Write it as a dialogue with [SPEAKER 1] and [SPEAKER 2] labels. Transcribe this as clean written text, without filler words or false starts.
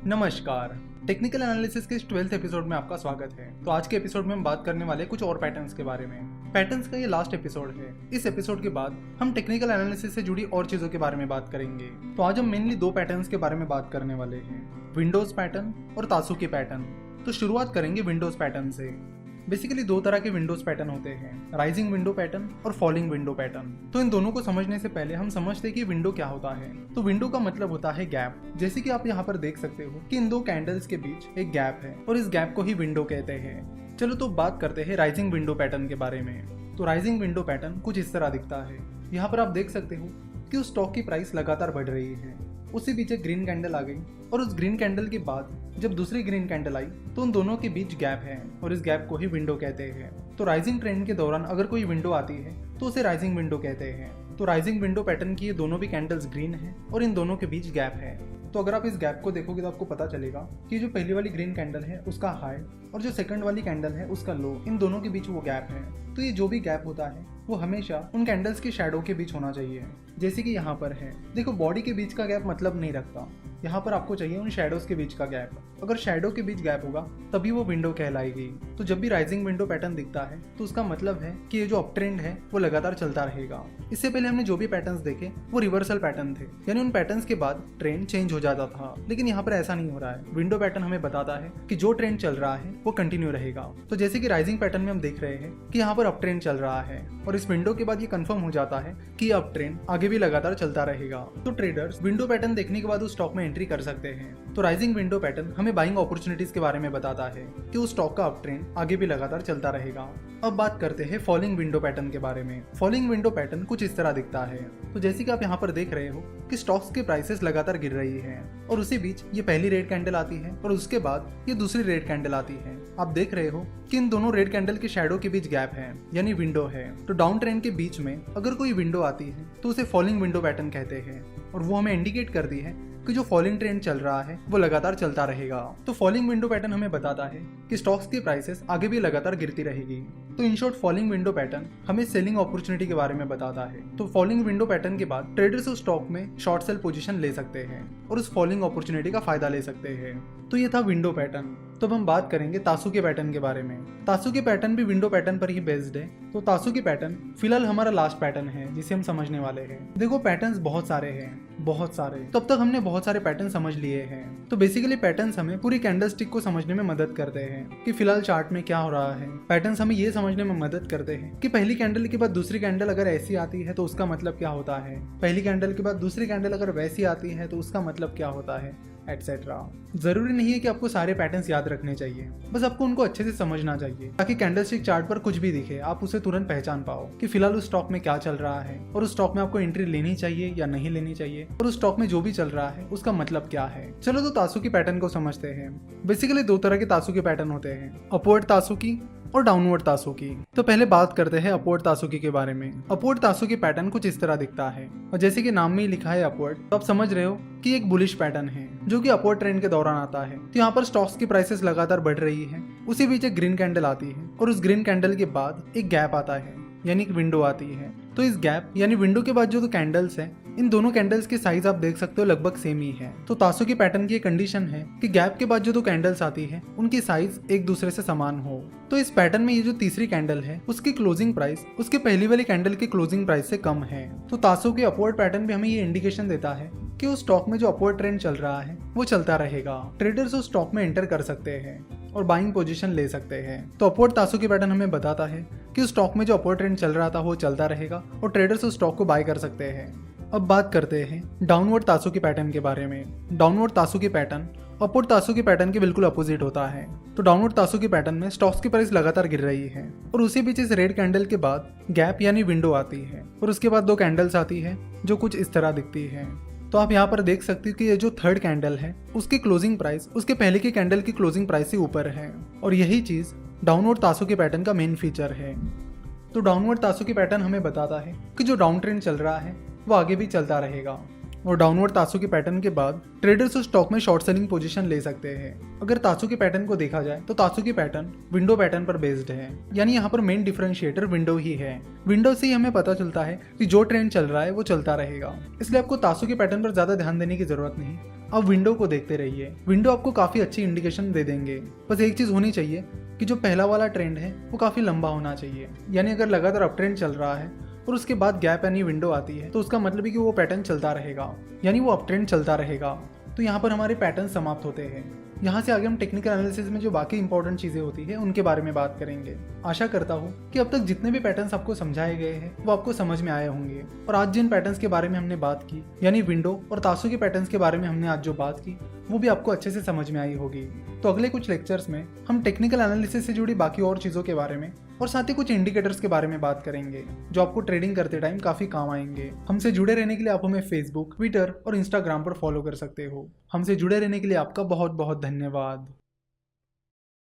[SPEAKER 1] नमस्कार। Technical analysis के इस 12th एपिसोड में आपका स्वागत है। तो आज के एपिसोड में हम बात करने वाले कुछ और पैटर्न्स के बारे में। पैटर्न्स का ये लास्ट एपिसोड है। इस एपिसोड के बाद हम टेक्निकल एनालिसिस से जुड़ी और चीजों के बारे में बात करेंगे। तो आज हम मेनली दो पैटर्न्स के बारे में बात करने वाले हैं, विंडोज पैटर्न और तासुकी पैटर्न। तो शुरुआत करेंगे विंडोज पैटर्न से। बेसिकली दो तरह के विंडोज पैटर्न होते हैं, राइजिंग विंडो पैटर्न और फॉलिंग विंडो पैटर्न। तो इन दोनों को समझने से पहले हम समझते हैं कि विंडो क्या होता है। तो विंडो का मतलब होता है गैप। जैसे कि आप यहाँ पर देख सकते हो कि इन दो कैंडल्स के बीच एक गैप है और इस गैप को ही विंडो कहते हैं। चलो तो बात करते हैं राइजिंग विंडो पैटर्न के बारे में। तो राइजिंग विंडो पैटर्न कुछ इस तरह दिखता है। यहाँ पर आप देख सकते हो कि उस स्टॉक की प्राइस लगातार बढ़ रही है, उससे पीछे ग्रीन कैंडल आ गई और उस ग्रीन कैंडल के बाद जब दूसरी ग्रीन कैंडल आई तो उन दोनों के बीच गैप है और इस गैप को ही विंडो कहते हैं। तो राइजिंग ट्रेंड के दौरान अगर कोई विंडो आती है तो उसे राइजिंग विंडो कहते हैं। तो राइजिंग विंडो पैटर्न की ये दोनों भी कैंडल्स ग्रीन है और इन दोनों के बीच गैप है। तो अगर आप इस गैप को देखोगे तो आपको पता चलेगा कि जो पहली वाली ग्रीन कैंडल है उसका हाई और जो सेकंड वाली कैंडल है उसका लो, इन दोनों के बीच वो गैप है। तो ये जो भी गैप होता है वो हमेशा उन कैंडल्स के शैडो के बीच होना चाहिए। जैसे कि यहाँ पर है, देखो बॉडी के बीच का गैप मतलब नहीं रखता, यहाँ पर आपको चाहिए उन शैडोज के बीच का गैप। अगर शैडो के बीच गैप होगा तभी वो विंडो कहलाएगी। तो जब भी राइजिंग विंडो पैटर्न दिखता है तो उसका मतलब है कि ये जो अप ट्रेंड है वो लगातार चलता रहेगा। इससे पहले हमने जो भी पैटर्न्स देखे वो रिवर्सल पैटर्न थे, यानी उन पैटर्न्स के बाद ट्रेंड चेंज हो जाता था। लेकिन यहाँ पर ऐसा नहीं हो रहा है। विंडो पैटर्न हमें बताता है कि जो ट्रेंड चल रहा है वो कंटिन्यू रहेगा। तो जैसे कि राइजिंग पैटर्न में हम देख रहे हैं कि यहाँ पर अप ट्रेंड चल रहा है और इस विंडो के बाद ये कंफर्म हो जाता है कि अप ट्रेंड आगे भी लगातार चलता रहेगा। तो ट्रेडर्स विंडो पैटर्न देखने के बाद उस स्टॉक में एंट्री कर सकते हैं। तो राइजिंग विंडो पैटर्न हमें बाइंग अपॉर्चुनिटीज के बारे में बताता है कि उस स्टॉक का अप ट्रेंड आगे भी लगातार चलता रहेगा। अब बात करते हैं फॉलिंग विंडो पैटर्न के बारे में। फॉलिंग विंडो पैटर्न कुछ इस तरह दिखता है। तो जैसे कि आप यहाँ पर देख रहे हो कि स्टॉक्स के प्राइसेस लगातार गिर रही है और उसी बीच ये पहली रेड कैंडल आती है और उसके बाद ये दूसरी रेड कैंडल आती है। आप देख रहे हो कि इन दोनों रेड कैंडल के शैडो के बीच गैप है, यानी विंडो है। तो डाउन ट्रेंड के बीच में अगर कोई विंडो आती है तो उसे फॉलिंग विंडो पैटर्न कहते हैं और वो हमें इंडिकेट करती है कि जो फॉलिंग ट्रेंड चल रहा है वो लगातार चलता रहेगा। तो फॉलिंग विंडो पैटर्न हमें बताता है कि स्टॉक्स की प्राइसेस आगे भी लगातार गिरती रहेगी। तो in short falling window pattern हमें सेलिंग अपॉर्चुनिटी के बारे में बताता है। तो फॉलिंग विंडो पैटर्न के बाद ट्रेडर्स उस स्टॉक में शॉर्ट सेल पोजीशन ले सकते हैं और उस फॉलिंग अपॉर्चुनिटी का फायदा ले सकते हैं। तो ये था विंडो पैटर्न। तो अब हम बात करेंगे तासुकी पैटर्न के बारे में। तासुकी पैटर्न भी विंडो पैटर्न पर ही बेस्ड है। तो तासुकी पैटर्न फिलहाल हमारा लास्ट पैटर्न है जिसे हम समझने वाले हैं। देखो पैटर्न्स बहुत सारे हैं, बहुत सारे। तो अब तक हमने बहुत सारे पैटर्न समझ लिए हैं। तो बेसिकली पैटर्न्स हमें पूरी कैंडलस्टिक को समझने में मदद करते हैं कि फिलहाल चार्ट में क्या हो रहा है। पैटर्न्स हमें ये समझने में मदद करते हैं कि पहली कैंडल के बाद दूसरी कैंडल अगर ऐसी आती है तो उसका मतलब क्या होता है, पहली कैंडल के बाद दूसरी कैंडल अगर वैसी आती है तो उसका मतलब क्या होता है, एटसेट्रा। जरूरी नहीं है कि आपको सारे पैटर्न्स याद रखने चाहिए, बस आपको उनको अच्छे से समझना चाहिए ताकि कैंडलस्टिक चार्ट पर कुछ भी दिखे आप उसे तुरंत पहचान पाओ कि फिलहाल उस स्टॉक में क्या चल रहा है और उस स्टॉक में आपको एंट्री लेनी चाहिए या नहीं लेनी चाहिए और उस स्टॉक में जो भी चल रहा है उसका मतलब क्या है। चलो तो तासुकी पैटर्न को समझते हैं। बेसिकली दो तरह के तासुकी पैटर्न होते हैं, अपवर्ड तासुकी और डाउनवर्ड तासुकी। तो पहले बात करते हैं अपवर्ड तासुकी के बारे में। अपवर्ड तासुकी पैटर्न कुछ इस तरह दिखता है और जैसे कि नाम में ही लिखा है अपवर्ड, तो आप समझ रहे हो कि एक बुलिश पैटर्न है जो कि अपवर्ड ट्रेंड के दौरान आता है। तो यहाँ पर स्टॉक्स की प्राइसेस लगातार बढ़ रही है, उसी बीच एक ग्रीन कैंडल आती है और उस ग्रीन कैंडल के बाद एक गैप आता है, यानी एक विंडो आती है। तो इस गैप यानी विंडो के बाद जो कैंडल्स हैं, इन दोनों कैंडल्स की साइज आप देख सकते हो लगभग सेम ही है। तो तासुकी पैटर्न की कंडीशन है कि गैप के बाद जो दो कैंडल्स आती है उनकी साइज एक दूसरे से समान हो। तो इस पैटर्न में ये जो तीसरी कैंडल है उसकी क्लोजिंग प्राइस उसके पहली वाली कैंडल की क्लोजिंग प्राइस से कम है। तो तासुकी अपवर्ड पैटर्न भी हमें ये इंडिकेशन देता है कि उस स्टॉक में जो अपवर्ड ट्रेंड चल रहा है वो चलता रहेगा। ट्रेडर्स उस स्टॉक में एंटर कर सकते हैं और बाइंग पोजीशन ले सकते हैं। तो अपवर्ड तासुकी पैटर्न हमें बताता है कि उस स्टॉक में जो अपवर्ड ट्रेंड चल रहा था वो चलता रहेगा और ट्रेडर्स उस स्टॉक को बाय कर सकते हैं। अब बात करते हैं डाउनवर्ड तासुकी पैटर्न के बारे में। डाउनवर्ड तासुकी पैटर्न अपवर्ड तासुकी पैटर्न के बिल्कुल अपोजिट होता है। तो डाउनवर्ड तासुकी पैटर्न में स्टॉक्स की प्राइस लगातार गिर रही है और उसी बीच इस रेड कैंडल के बाद गैप यानी विंडो आती है और उसके बाद दो कैंडल्स आती है जो कुछ इस तरह दिखती है। तो आप यहाँ पर देख सकते हो कि ये जो थर्ड कैंडल है उसकी क्लोजिंग प्राइस उसके पहले की कैंडल की क्लोजिंग प्राइस से ऊपर है और यही चीज डाउनवर्ड तासुकी पैटर्न का मेन फीचर है। तो डाउनवर्ड तासुकी पैटर्न हमें बताता है कि जो डाउन ट्रेंड चल रहा है वो आगे भी चलता रहेगा और डाउनवर्ड तासुकी पैटर्न के बाद ट्रेडर्स उस स्टॉक में शॉर्ट सेलिंग पोजीशन ले सकते हैं। अगर तासुकी पैटर्न को देखा जाए तो तासुकी पैटर्न विंडो पैटर्न पर बेस्ड है, यानी यहाँ पर मेन डिफरेंशिएटर विंडो ही है। विंडो से ही हमें पता चलता है कि जो ट्रेंड चल रहा है वो चलता रहेगा, इसलिए आपको तासुकी पैटर्न पर ज्यादा ध्यान देने की जरूरत नहीं, आप विंडो को देखते रहिए, विंडो आपको काफ़ी अच्छी इंडिकेशन दे देंगे। बस एक चीज़ होनी चाहिए कि जो पहला वाला ट्रेंड है वो काफ़ी लंबा होना चाहिए, यानी अगर लगातार अप ट्रेंड चल रहा है और उसके बाद गैप यानी विंडो आती है तो उसका मतलब है कि वो पैटर्न चलता रहेगा, यानी वो अप ट्रेंड चलता रहेगा। तो यहाँ पर हमारे पैटर्न समाप्त होते हैं। यहाँ से आगे हम टेक्निकल एनालिसिस में जो बाकी इंपॉर्टेंट चीज़ें होती है उनके बारे में बात करेंगे। आशा करता हूँ कि अब तक जितने भी पैटर्न्स आपको समझाए गए हैं वो आपको समझ में आए होंगे, और आज जिन पैटर्न्स के बारे में हमने बात की यानी विंडो और तासु के पैटर्न्स के बारे में हमने आज जो बात की वो भी आपको अच्छे से समझ में आई होगी। तो अगले कुछ लेक्चर्स में हम टेक्निकल एनालिसिस से जुड़ी बाकी और चीज़ों के बारे में और साथ ही कुछ इंडिकेटर्स के बारे में बात करेंगे जो आपको ट्रेडिंग करते टाइम काफ़ी काम आएंगे। हमसे जुड़े रहने के लिए आप हमें फेसबुक, ट्विटर और इंस्टाग्राम पर फॉलो कर सकते हो। हमसे जुड़े रहने के लिए आपका बहुत बहुत धन्यवाद।